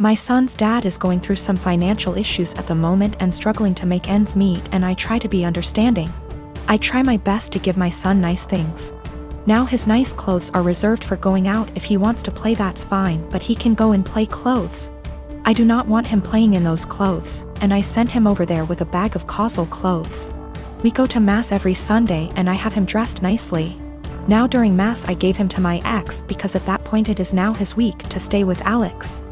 My son's dad is going through some financial issues at the moment and struggling to make ends meet, and I try to be understanding. I try my best to give my son nice things. Now his nice clothes are reserved for going out. If he wants to play, that's fine, but he can go and play clothes. I do not want him playing in those clothes, and I send him over there with a bag of causal clothes. We go to mass every Sunday and I have him dressed nicely. Now during mass I gave him to my ex because at that point it is now his week to stay with Alex.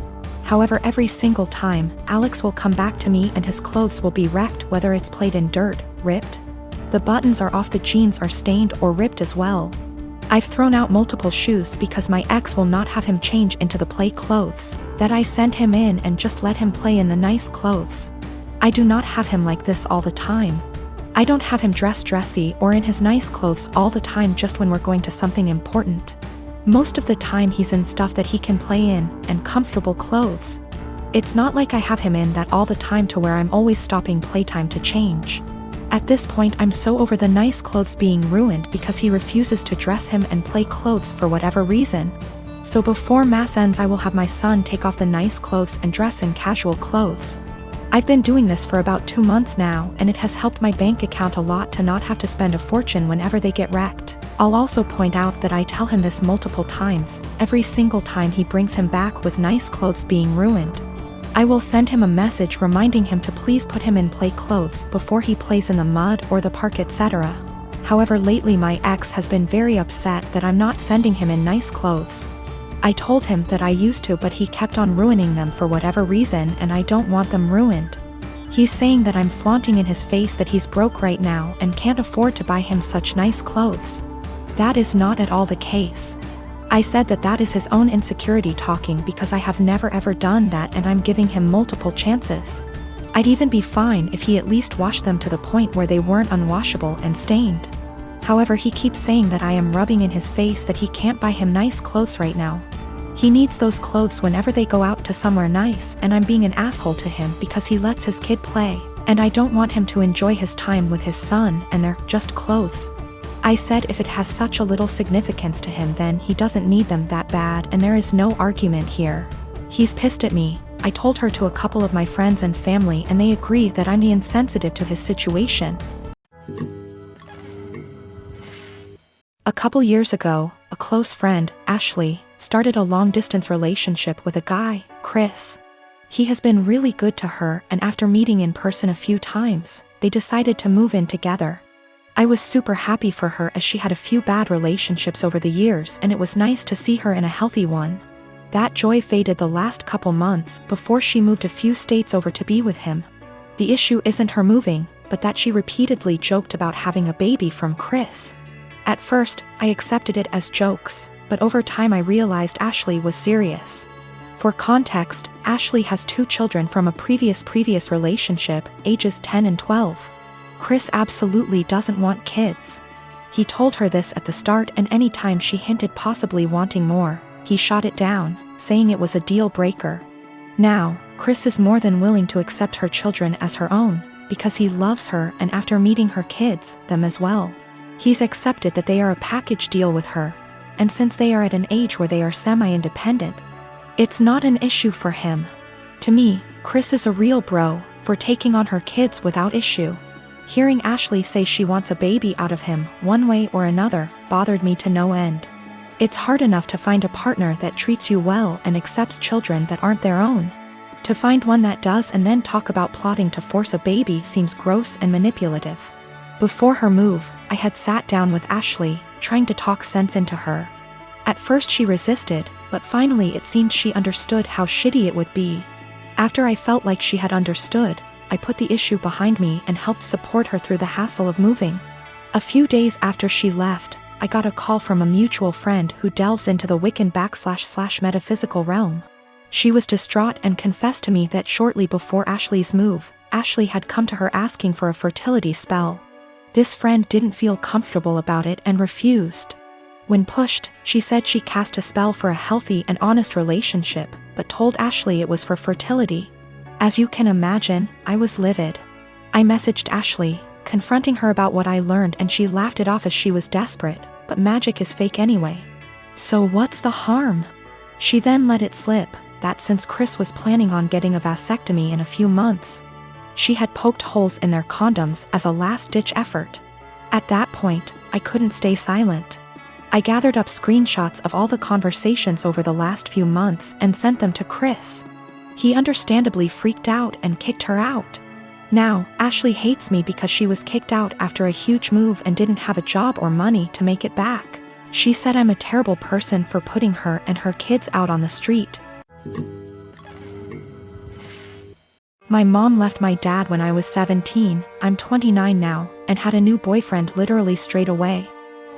However, every single time, Alex will come back to me and his clothes will be wrecked, whether it's played in dirt, ripped. The buttons are off, the jeans are stained or ripped as well. I've thrown out multiple shoes because my ex will not have him change into the play clothes, that I send him in and just let him play in the nice clothes. I do not have him like this all the time. I don't have him dressed dressy or in his nice clothes all the time, just when we're going to something important. Most of the time he's in stuff that he can play in, and comfortable clothes. It's not like I have him in that all the time to where I'm always stopping playtime to change. At this point I'm so over the nice clothes being ruined because he refuses to dress him and play clothes for whatever reason. So before mass ends I will have my son take off the nice clothes and dress in casual clothes. I've been doing this for about 2 months now, and it has helped my bank account a lot to not have to spend a fortune whenever they get wrecked. I'll also point out that I tell him this multiple times, every single time he brings him back with nice clothes being ruined. I will send him a message reminding him to please put him in play clothes before he plays in the mud or the park, etc. However, lately my ex has been very upset that I'm not sending him in nice clothes. I told him that I used to, but he kept on ruining them for whatever reason, and I don't want them ruined. He's saying that I'm flaunting in his face that he's broke right now and can't afford to buy him such nice clothes. That is not at all the case. I said that that is his own insecurity talking because I have never ever done that, and I'm giving him multiple chances. I'd even be fine if he at least washed them to the point where they weren't unwashable and stained. However, he keeps saying that I am rubbing in his face that he can't buy him nice clothes right now. He needs those clothes whenever they go out to somewhere nice, and I'm being an asshole to him because he lets his kid play, and I don't want him to enjoy his time with his son and they're just clothes. I said if it has such a little significance to him then he doesn't need them that bad, and there is no argument here. He's pissed at me. I told her to a couple of my friends and family and they agree that I'm the insensitive to his situation. A couple years ago, a close friend, Ashley, started a long-distance relationship with a guy, Chris. He has been really good to her, and after meeting in person a few times, they decided to move in together. I was super happy for her as she had a few bad relationships over the years, and it was nice to see her in a healthy one. That joy faded the last couple months before she moved a few states over to be with him. The issue isn't her moving, but that she repeatedly joked about having a baby from Chris. At first, I accepted it as jokes, but over time I realized Ashley was serious. For context, Ashley has 2 children from a previous relationship, ages 10 and 12. Chris absolutely doesn't want kids. He told her this at the start, and anytime she hinted possibly wanting more, he shot it down, saying it was a deal breaker. Now, Chris is more than willing to accept her children as her own, because he loves her, and after meeting her kids, them as well. He's accepted that they are a package deal with her, and since they are at an age where they are semi-independent, it's not an issue for him. To me, Chris is a real bro for taking on her kids without issue. Hearing Ashley say she wants a baby out of him, one way or another, bothered me to no end. It's hard enough to find a partner that treats you well and accepts children that aren't their own. To find one that does and then talk about plotting to force a baby seems gross and manipulative. Before her move, I had sat down with Ashley, trying to talk sense into her. At first she resisted, but finally it seemed she understood how shitty it would be. After I felt like she had understood, I put the issue behind me and helped support her through the hassle of moving. A few days after she left, I got a call from a mutual friend who delves into the Wiccan / metaphysical realm. She was distraught and confessed to me that shortly before Ashley's move, Ashley had come to her asking for a fertility spell. This friend didn't feel comfortable about it and refused. When pushed, she said she cast a spell for a healthy and honest relationship, but told Ashley it was for fertility. As you can imagine, I was livid. I messaged Ashley, confronting her about what I learned, and she laughed it off as she was desperate, but magic is fake anyway. So what's the harm? She then let it slip that since Chris was planning on getting a vasectomy in a few months, she had poked holes in their condoms as a last-ditch effort. At that point, I couldn't stay silent. I gathered up screenshots of all the conversations over the last few months and sent them to Chris. He understandably freaked out and kicked her out. Now, Ashley hates me because she was kicked out after a huge move and didn't have a job or money to make it back. She said I'm a terrible person for putting her and her kids out on the street. My mom left my dad when I was 17, I'm 29 now, and had a new boyfriend literally straight away.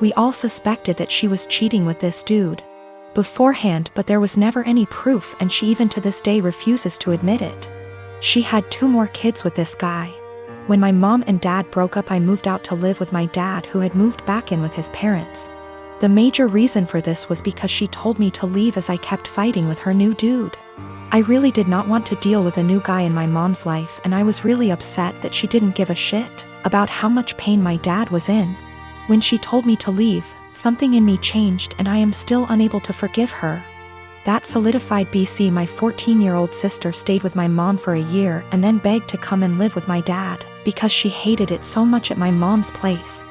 We all suspected that she was cheating with this dude beforehand, but there was never any proof, and she even to this day refuses to admit it. She had 2 more kids with this guy. When my mom and dad broke up, I moved out to live with my dad, who had moved back in with his parents. The major reason for this was because she told me to leave as I kept fighting with her new dude. I really did not want to deal with a new guy in my mom's life, and I was really upset that she didn't give a shit about how much pain my dad was in. When she told me to leave, something in me changed, and I am still unable to forgive her. That solidified BC. My 14-year-old sister stayed with my mom for a year and then begged to come and live with my dad because she hated it so much at my mom's place.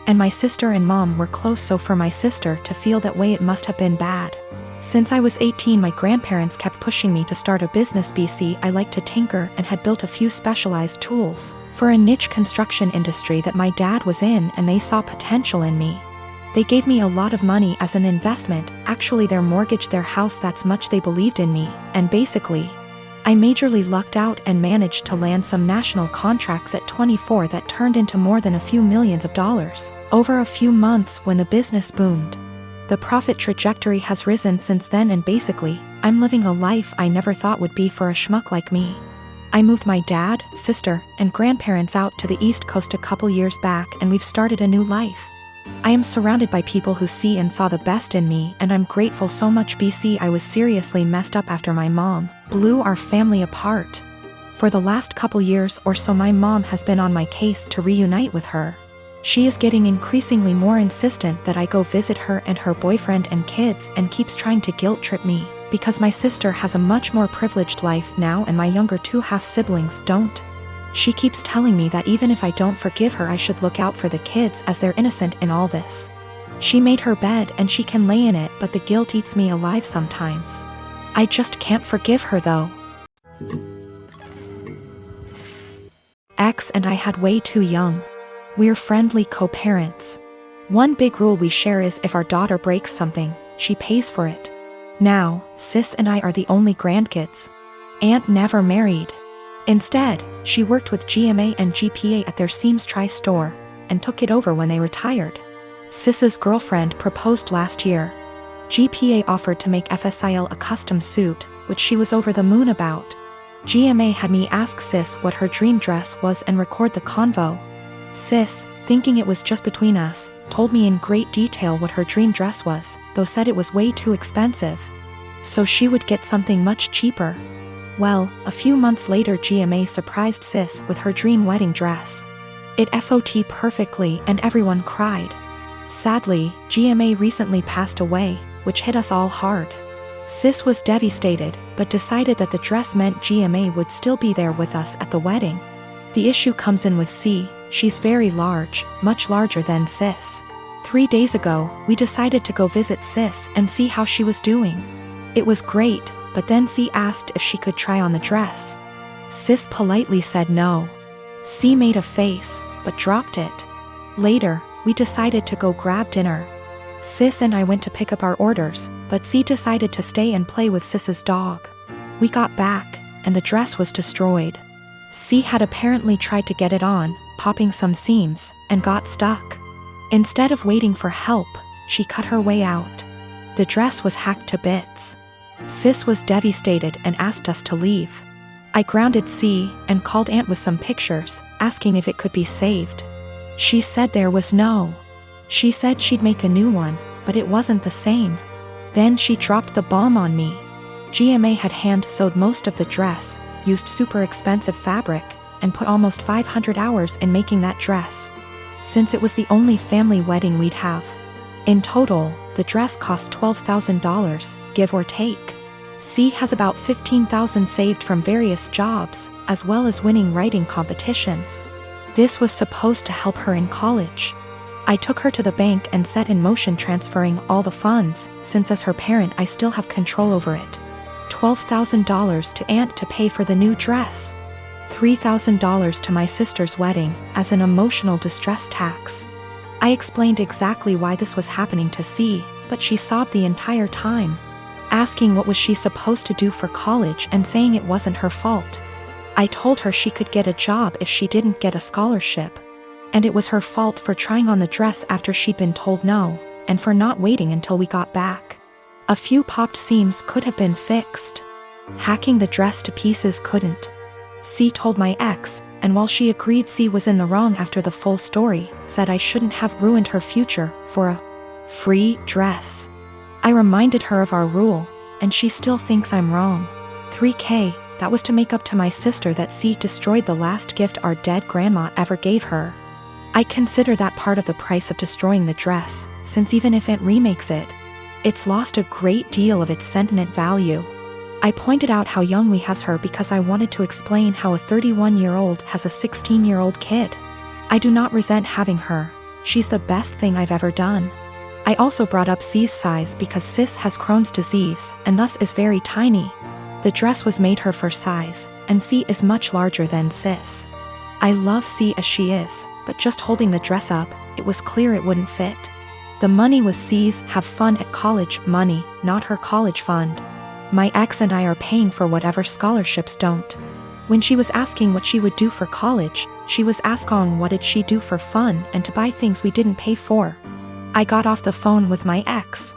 And my sister and mom were close, so for my sister to feel that way, it must have been bad. Since I was 18, my grandparents kept pushing me to start a business. BC, I liked to tinker and had built a few specialized tools for a niche construction industry that my dad was in, and they saw potential in me. They gave me a lot of money as an investment. Actually, their mortgaged their house, that's much they believed in me, and basically, I majorly lucked out and managed to land some national contracts at 24 that turned into more than a few millions of dollars over a few months when the business boomed. The profit trajectory has risen since then, and basically, I'm living a life I never thought would be for a schmuck like me. I moved my dad, sister, and grandparents out to the East Coast a couple years back, and we've started a new life. I am surrounded by people who see and saw the best in me, and I'm grateful so much. BC, I was seriously messed up after my mom blew our family apart. For the last couple years or so, my mom has been on my case to reunite with her. She is getting increasingly more insistent that I go visit her and her boyfriend and kids, and keeps trying to guilt trip me because my sister has a much more privileged life now and my younger 2 half-siblings don't. She keeps telling me that even if I don't forgive her, I should look out for the kids as they're innocent in all this. She made her bed and she can lay in it, but the guilt eats me alive sometimes. I just can't forgive her though. Ex and I had way too young. We're friendly co-parents. One big rule we share is if our daughter breaks something, she pays for it. Now, sis and I are the only grandkids. Aunt never married. Instead, she worked with GMA and GPA at their Seams Tri-store, and took it over when they retired. Sis's girlfriend proposed last year. GPA offered to make FSIL a custom suit, which she was over the moon about. GMA had me ask Sis what her dream dress was and record the convo. Sis, thinking it was just between us, told me in great detail what her dream dress was, though said it was way too expensive. So she would get something much cheaper. Well, a few months later, GMA surprised Sis with her dream wedding dress. It FOT perfectly and everyone cried. Sadly, GMA recently passed away, which hit us all hard. Sis was devastated, but decided that the dress meant GMA would still be there with us at the wedding. The issue comes in with C. She's very large, much larger than Sis. 3 days ago, we decided to go visit Sis and see how she was doing. It was great, but then C asked if she could try on the dress. Sis politely said no. C made a face, but dropped it. Later, we decided to go grab dinner. Sis and I went to pick up our orders, but C decided to stay and play with Sis's dog. We got back, and the dress was destroyed. C had apparently tried to get it on, popping some seams, and got stuck. Instead of waiting for help, she cut her way out. The dress was hacked to bits. Sis was devastated and asked us to leave. I grounded C and called Aunt with some pictures, asking if it could be saved. She said there was no. She said she'd make a new one, but it wasn't the same. Then she dropped the bomb on me. GMA had hand-sewed most of the dress, used super expensive fabric, and put almost 500 hours in making that dress. Since it was the only family wedding we'd have. In total, the dress cost $12,000, give or take. C has about 15,000 saved from various jobs, as well as winning writing competitions. This was supposed to help her in college. I took her to the bank and set in motion transferring all the funds, since as her parent I still have control over it. $12,000 to aunt to pay for the new dress. $3,000 to my sister's wedding, as an emotional distress tax. I explained exactly why this was happening to C, but she sobbed the entire time, asking what was she supposed to do for college and saying it wasn't her fault. I told her she could get a job if she didn't get a scholarship. And it was her fault for trying on the dress after she'd been told no, and for not waiting until we got back. A few popped seams could have been fixed. Hacking the dress to pieces couldn't. C told my ex, and while she agreed C was in the wrong after the full story, said I shouldn't have ruined her future for a free dress. I reminded her of our rule, and she still thinks I'm wrong. $3,000, that was to make up to my sister that C destroyed the last gift our dead grandma ever gave her. I consider that part of the price of destroying the dress, since even if it remakes it, it's lost a great deal of its sentiment value. I pointed out how young we has her because I wanted to explain how a 31-year-old has a 16-year-old kid. I do not resent having her. She's the best thing I've ever done. I also brought up C's size because Sis has Crohn's disease and thus is very tiny. The dress was made her for size, and C is much larger than Sis. I love C as she is, but just holding the dress up, it was clear it wouldn't fit. The money was C's have fun at college money, not her college fund. My ex and I are paying for whatever scholarships don't. When she was asking what she would do for college, she was asking what did she do for fun and to buy things we didn't pay for. I got off the phone with my ex.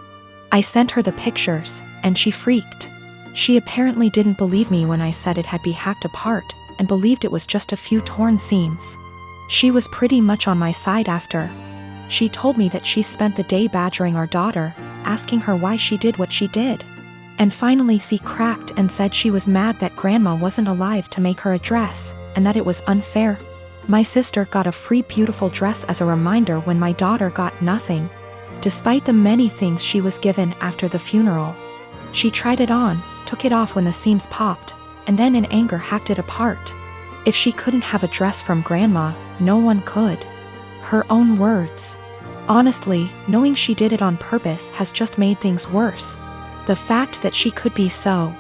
I sent her the pictures, and she freaked. She apparently didn't believe me when I said it had been hacked apart, and believed it was just a few torn seams. She was pretty much on my side after. She told me that she spent the day badgering our daughter, asking her why she did what she did. And finally she cracked and said she was mad that grandma wasn't alive to make her a dress, and that it was unfair. My sister got a free beautiful dress as a reminder when my daughter got nothing, despite the many things she was given after the funeral. She tried it on, took it off when the seams popped, and then in anger hacked it apart. If she couldn't have a dress from grandma, no one could. Her own words. Honestly, knowing she did it on purpose has just made things worse. The fact that she could be so